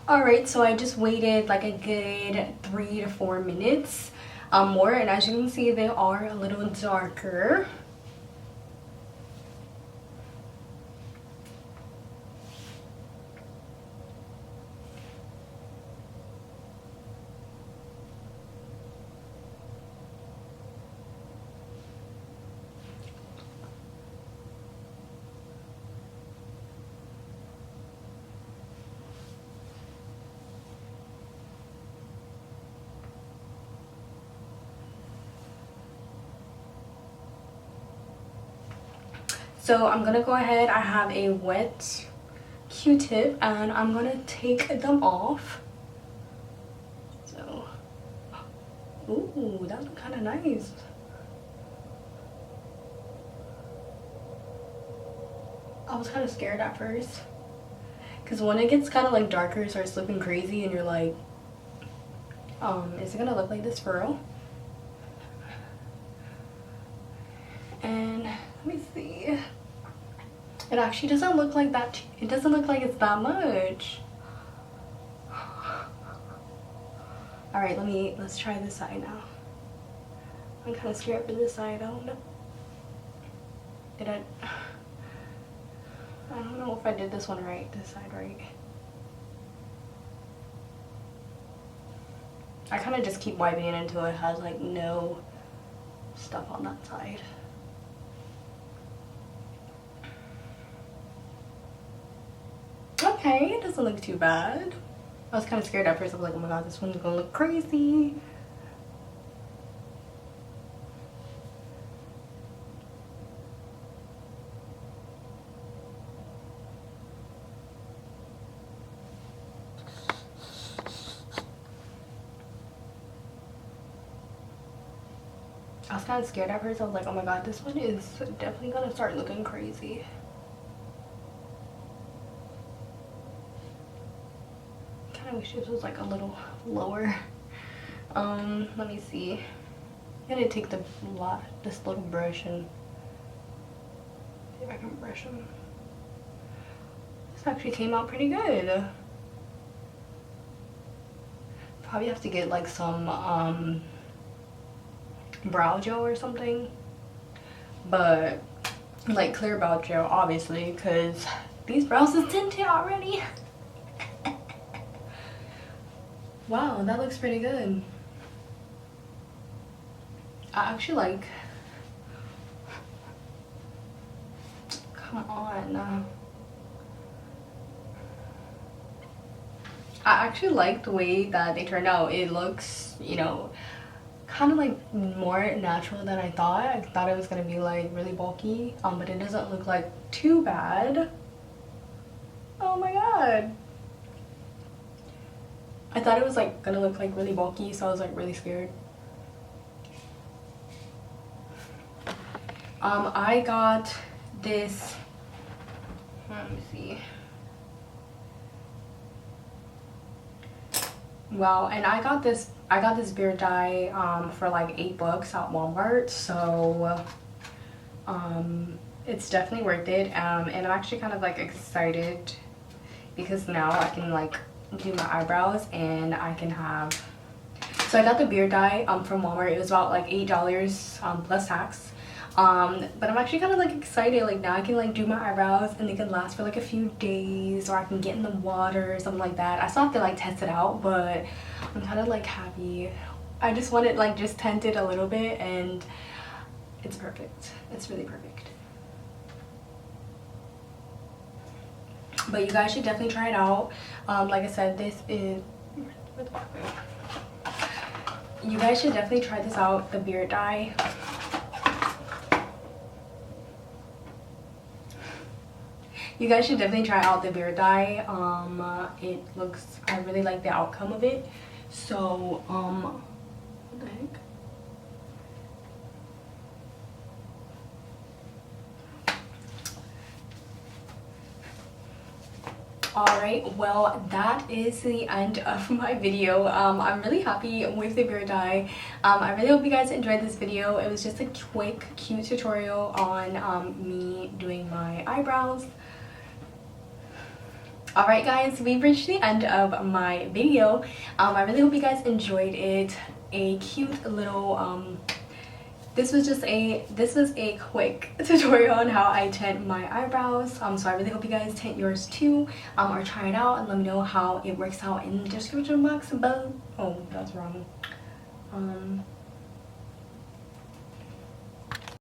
Alright, so I just waited like a good 3 to 4 minutes more, and as you can see, they are a little darker. So I'm gonna go ahead, I have a wet Q-tip and I'm gonna take them off. So, ooh, that looked kind of nice. I was kind of scared at first because when it gets kind of like darker, it starts looking crazy and you're like, is it gonna look like this for real? And let me see. It actually doesn't look like that. It doesn't look like it's that much. All right, let's try this side now. I'm kind of scared for this side. I don't know. I don't know if I did this one right, this side right. I kind of just keep wiping it until it has like no stuff on that side. Okay, it doesn't look too bad. I was kind of scared at first. I was like, oh my god, this one's gonna look crazy. I was kind of scared at first. I was like, oh my god, this one is definitely gonna start looking crazy. I wish this was like a little lower. Let me see. I'm gonna take this little brush and see if I can brush them. This actually came out pretty good. Probably have to get like some brow gel or something, but like clear brow gel obviously, because these brows is tinted already. Wow, that looks pretty good. I actually like, come on. I actually like the way that they turned out. It looks, you know, kind of like more natural than I thought. I thought it was gonna be like really bulky, but it doesn't look like too bad. Oh my god. I thought it was like gonna look like really bulky, so I was like really scared. I got this, let me see. Wow, and I got this beard dye for like $8 at Walmart, so it's definitely worth it. And I'm actually kind of like excited because now I can like do my eyebrows and I can have, so I got the beard dye from Walmart. It was about like $8 plus tax. But I'm actually kind of like excited, like now I can like do my eyebrows and they can last for like a few days, or I can get in the water or something like that. I still have to like test it out, but I'm kind of like happy. I just want it like just tinted a little bit and it's perfect. It's really perfect. But you guys should definitely try it out. Like I said, this is, you guys should definitely try this out, the beard dye. You guys should definitely try out the beard dye. It looks, I really like the outcome of it. So what the heck? Alright, well that is the end of my video. I'm really happy with the beard dye. I really hope you guys enjoyed this video. It was just a quick, cute tutorial on me doing my eyebrows. Alright guys, we've reached the end of my video. I really hope you guys enjoyed it. A cute little this was a quick tutorial on how I tint my eyebrows. So I really hope you guys tint yours too, or try it out and let me know how it works out in the description box below. Oh, that's wrong.